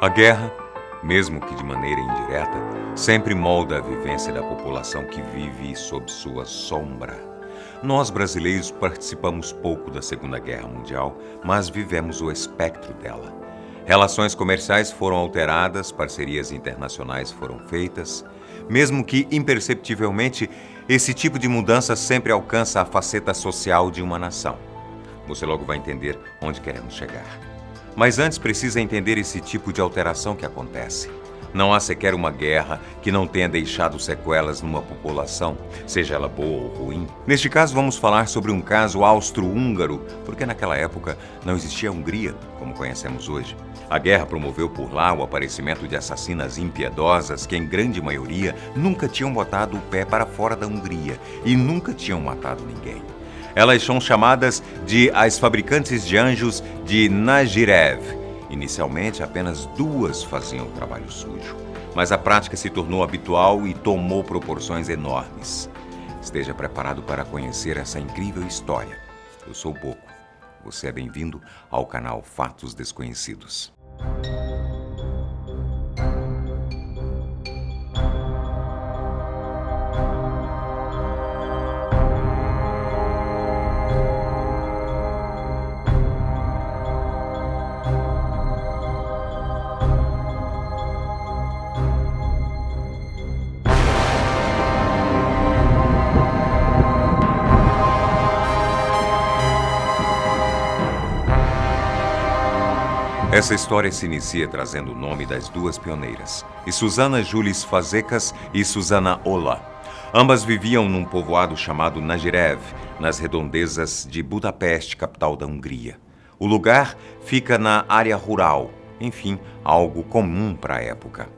A guerra, mesmo que de maneira indireta, sempre molda a vivência da população que vive sob sua sombra. Nós, brasileiros, participamos pouco da Segunda Guerra Mundial, mas vivemos o espectro dela. Relações comerciais foram alteradas, parcerias internacionais foram feitas. Mesmo que imperceptivelmente, esse tipo de mudança sempre alcança a faceta social de uma nação. Você logo vai entender onde queremos chegar. Mas antes precisa entender esse tipo de alteração que acontece. Não há sequer uma guerra que não tenha deixado sequelas numa população, seja ela boa ou ruim. Neste caso, vamos falar sobre um caso austro-húngaro, porque naquela época não existia a Hungria, como conhecemos hoje. A guerra promoveu por lá o aparecimento de assassinas impiedosas que, em grande maioria, nunca tinham botado o pé para fora da Hungria e nunca tinham matado ninguém. Elas são chamadas de as fabricantes de anjos de Nagirev. Inicialmente, apenas 2 faziam o trabalho sujo, mas a prática se tornou habitual e tomou proporções enormes. Esteja preparado para conhecer essa incrível história. Eu sou Boco. Você é bem-vindo ao canal Fatos Desconhecidos. Essa história se inicia trazendo o nome das 2 pioneiras, Zsuzsanna Julis Fazekas e Zsuzsanna Ola. Ambas viviam num povoado chamado Nagirev, nas redondezas de Budapeste, capital da Hungria. O lugar fica na área rural, enfim, algo comum para a época.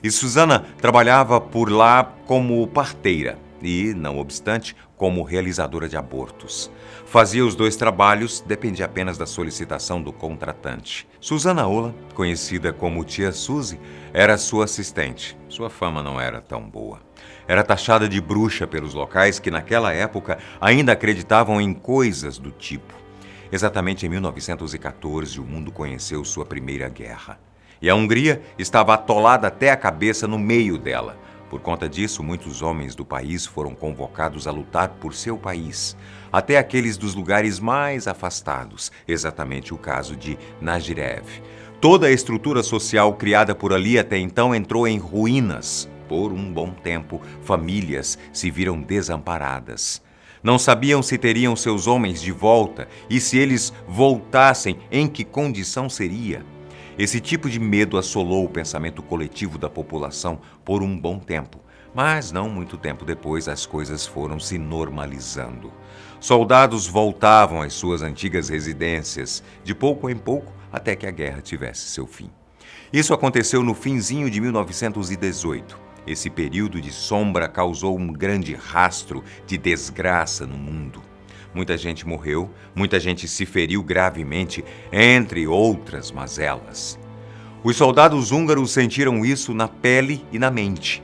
E Zsuzsanna trabalhava por lá como parteira e, não obstante, como realizadora de abortos. Fazia os 2 trabalhos, dependia apenas da solicitação do contratante. Zsuzsanna Ola, conhecida como Tia Suzy, era sua assistente. Sua fama não era tão boa. Era taxada de bruxa pelos locais que, naquela época, ainda acreditavam em coisas do tipo. Exatamente em 1914, o mundo conheceu sua primeira guerra. E a Hungria estava atolada até a cabeça no meio dela. Por conta disso, muitos homens do país foram convocados a lutar por seu país, até aqueles dos lugares mais afastados, exatamente o caso de Nagirev. Toda a estrutura social criada por ali até então entrou em ruínas. Por um bom tempo, famílias se viram desamparadas. Não sabiam se teriam seus homens de volta e, se eles voltassem, em que condição seria. Esse tipo de medo assolou o pensamento coletivo da população por um bom tempo, mas não muito tempo depois as coisas foram se normalizando. Soldados voltavam às suas antigas residências, de pouco em pouco, até que a guerra tivesse seu fim. Isso aconteceu no finzinho de 1918. Esse período de sombra causou um grande rastro de desgraça no mundo. Muita gente morreu, muita gente se feriu gravemente, entre outras mazelas. Os soldados húngaros sentiram isso na pele e na mente.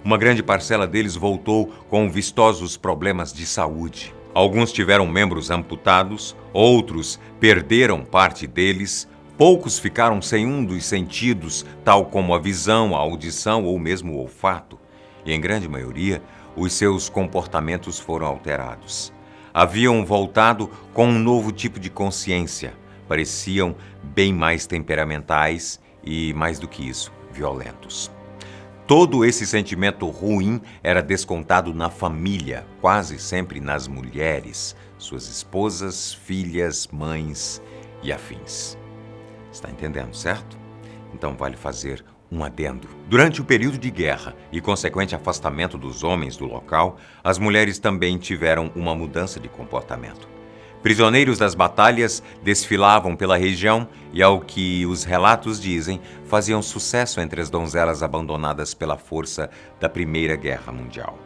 Uma grande parcela deles voltou com vistosos problemas de saúde. Alguns tiveram membros amputados, outros perderam parte deles, poucos ficaram sem um dos sentidos, tal como a visão, a audição ou mesmo o olfato. E em grande maioria, os seus comportamentos foram alterados. Haviam voltado com um novo tipo de consciência. Pareciam bem mais temperamentais e, mais do que isso, violentos. Todo esse sentimento ruim era descontado na família, quase sempre nas mulheres, suas esposas, filhas, mães e afins. Está entendendo, certo? Então vale fazer um adendo. Durante o período de guerra e consequente afastamento dos homens do local, as mulheres também tiveram uma mudança de comportamento. Prisioneiros das batalhas desfilavam pela região e, ao que os relatos dizem, faziam sucesso entre as donzelas abandonadas pela força da Primeira Guerra Mundial.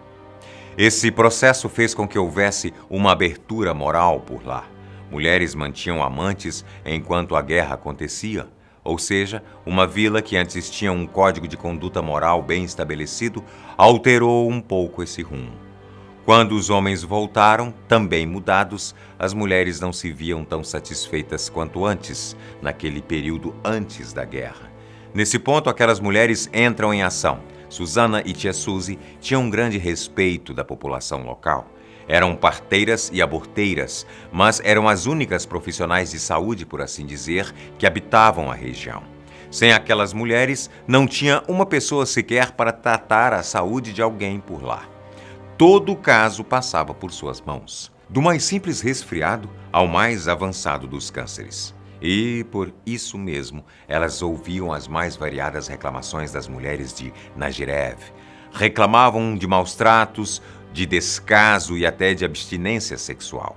Esse processo fez com que houvesse uma abertura moral por lá. Mulheres mantinham amantes enquanto a guerra acontecia. Ou seja, uma vila que antes tinha um código de conduta moral bem estabelecido, alterou um pouco esse rumo. Quando os homens voltaram, também mudados, as mulheres não se viam tão satisfeitas quanto antes, naquele período antes da guerra. Nesse ponto, aquelas mulheres entram em ação. Susana e tia Suzy tinham um grande respeito da população local. Eram parteiras e aborteiras, mas eram as únicas profissionais de saúde, por assim dizer, que habitavam a região. Sem aquelas mulheres, não tinha uma pessoa sequer para tratar a saúde de alguém por lá. Todo o caso passava por suas mãos, do mais simples resfriado ao mais avançado dos cânceres. E, por isso mesmo, elas ouviam as mais variadas reclamações das mulheres de Nagirev. Reclamavam de maus tratos, de descaso e até de abstinência sexual.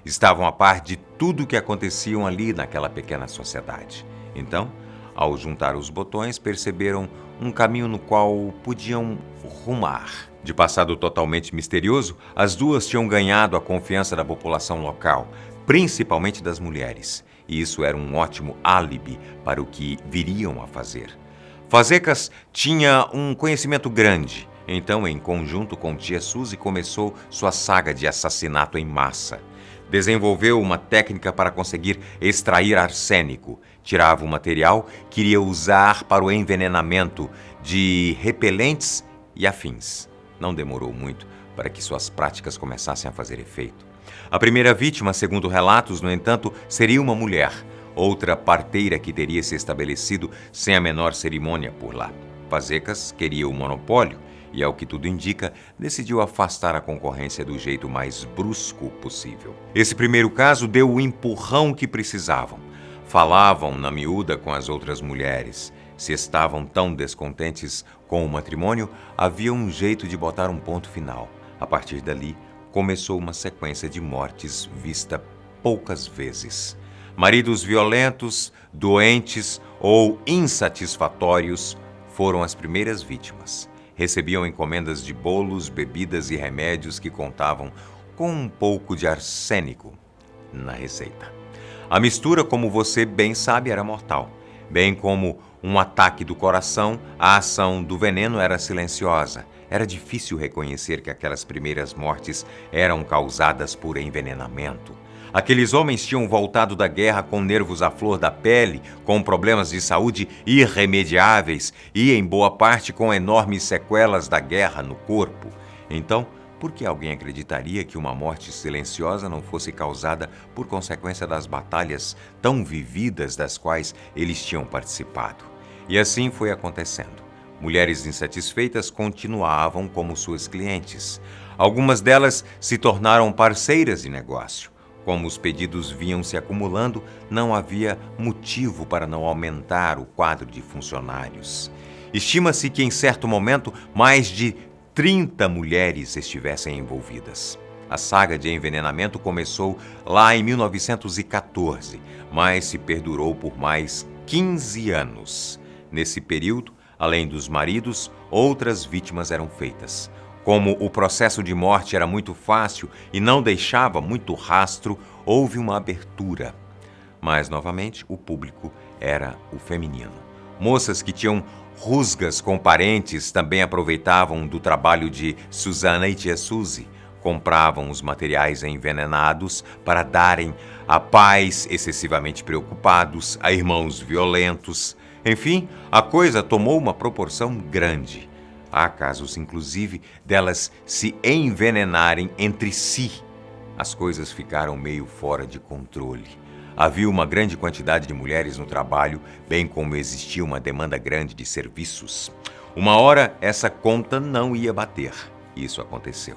Estavam a par de tudo o que acontecia ali naquela pequena sociedade. Então, ao juntar os botões, perceberam um caminho no qual podiam rumar. De passado totalmente misterioso, as duas tinham ganhado a confiança da população local, principalmente das mulheres. E isso era um ótimo álibi para o que viriam a fazer. Fazekas tinha um conhecimento grande. Então, em conjunto com tia Suzy, começou sua saga de assassinato em massa. Desenvolveu uma técnica para conseguir extrair arsênico. Tirava o material que iria usar para o envenenamento de repelentes e afins. Não demorou muito para que suas práticas começassem a fazer efeito. A primeira vítima, segundo relatos, no entanto, seria uma mulher, outra parteira que teria se estabelecido sem a menor cerimônia por lá. Fazekas queria o monopólio e, ao que tudo indica, decidiu afastar a concorrência do jeito mais brusco possível. Esse primeiro caso deu o empurrão que precisavam. Falavam na miúda com as outras mulheres. Se estavam tão descontentes com o matrimônio, havia um jeito de botar um ponto final. A partir dali, começou uma sequência de mortes vista poucas vezes. Maridos violentos, doentes ou insatisfatórios foram as primeiras vítimas. Recebiam encomendas de bolos, bebidas e remédios que contavam com um pouco de arsênico na receita. A mistura, como você bem sabe, era mortal. Bem como um ataque do coração, a ação do veneno era silenciosa. Era difícil reconhecer que aquelas primeiras mortes eram causadas por envenenamento. Aqueles homens tinham voltado da guerra com nervos à flor da pele, com problemas de saúde irremediáveis e, em boa parte, com enormes sequelas da guerra no corpo. Então, por que alguém acreditaria que uma morte silenciosa não fosse causada por consequência das batalhas tão vividas das quais eles tinham participado? E assim foi acontecendo. Mulheres insatisfeitas continuavam como suas clientes. Algumas delas se tornaram parceiras de negócio. Como os pedidos vinham se acumulando, não havia motivo para não aumentar o quadro de funcionários. Estima-se que, em certo momento, mais de 30 mulheres estivessem envolvidas. A saga de envenenamento começou lá em 1914, mas se perdurou por mais 15 anos. Nesse período, além dos maridos, outras vítimas eram feitas. Como o processo de morte era muito fácil e não deixava muito rastro, houve uma abertura. Mas, novamente, o público era o feminino. Moças que tinham rusgas com parentes também aproveitavam do trabalho de Susana e tia Suzy. Compravam os materiais envenenados para darem a pais excessivamente preocupados, a irmãos violentos. Enfim, a coisa tomou uma proporção grande. Há casos, inclusive, delas se envenenarem entre si. As coisas ficaram meio fora de controle. Havia uma grande quantidade de mulheres no trabalho, bem como existia uma demanda grande de serviços. Uma hora, essa conta não ia bater. Isso aconteceu.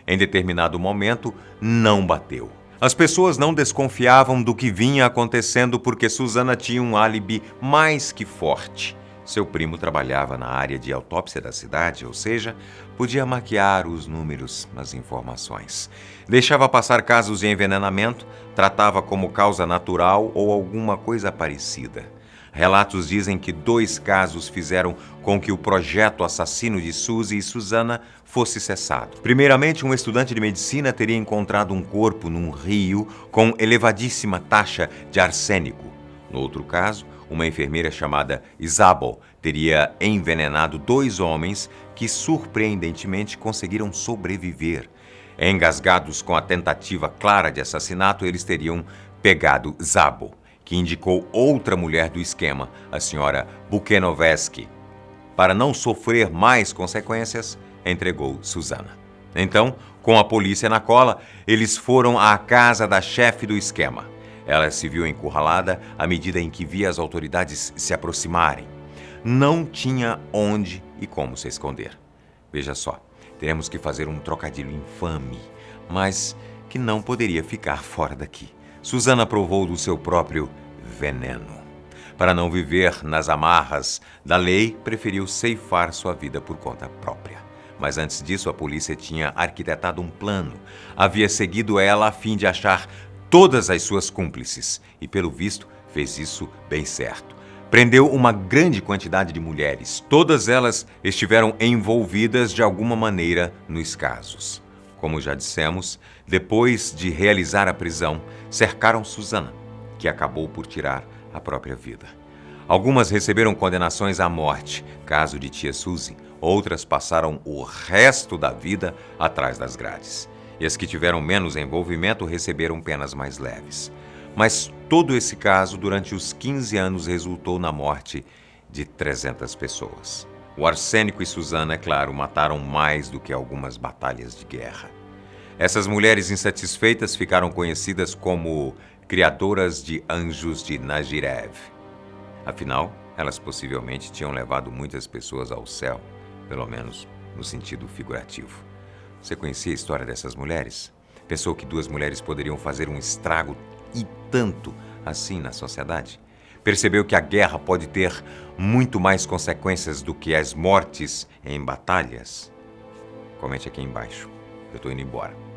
Em determinado momento, não bateu. As pessoas não desconfiavam do que vinha acontecendo porque Susana tinha um álibi mais que forte. Seu primo trabalhava na área de autópsia da cidade, ou seja, podia maquiar os números, as informações. Deixava passar casos de envenenamento, tratava como causa natural ou alguma coisa parecida. Relatos dizem que 2 casos fizeram com que o projeto assassino de Suzy e Susana fosse cessado. Primeiramente, um estudante de medicina teria encontrado um corpo num rio com elevadíssima taxa de arsênico. No outro caso, uma enfermeira chamada Isabel teria envenenado 2 homens que, surpreendentemente, conseguiram sobreviver. Engasgados com a tentativa clara de assassinato, eles teriam pegado Isabel, que indicou outra mulher do esquema, a senhora Bukenovski. Para não sofrer mais consequências, entregou Susana. Então, com a polícia na cola, eles foram à casa da chefe do esquema. Ela se viu encurralada à medida em que via as autoridades se aproximarem. Não tinha onde e como se esconder. Veja só, teremos que fazer um trocadilho infame, mas que não poderia ficar fora daqui. Susana provou do seu próprio veneno. Para não viver nas amarras da lei, preferiu ceifar sua vida por conta própria. Mas antes disso, a polícia tinha arquitetado um plano. Havia seguido ela a fim de achar todas as suas cúmplices e, pelo visto, fez isso bem certo. Prendeu uma grande quantidade de mulheres. Todas elas estiveram envolvidas de alguma maneira nos casos. Como já dissemos, depois de realizar a prisão, cercaram Susana, que acabou por tirar a própria vida. Algumas receberam condenações à morte, caso de tia Suzy. Outras passaram o resto da vida atrás das grades. E as que tiveram menos envolvimento receberam penas mais leves. Mas todo esse caso, durante os 15 anos, resultou na morte de 300 pessoas. O Arsênico e Susana, é claro, mataram mais do que algumas batalhas de guerra. Essas mulheres insatisfeitas ficaram conhecidas como criadoras de anjos de Nagirev. Afinal, elas possivelmente tinham levado muitas pessoas ao céu, pelo menos no sentido figurativo. Você conhecia a história dessas mulheres? Pensou que 2 mulheres poderiam fazer um estrago e tanto assim na sociedade? Percebeu que a guerra pode ter muito mais consequências do que as mortes em batalhas? Comente aqui embaixo. Eu estou indo embora.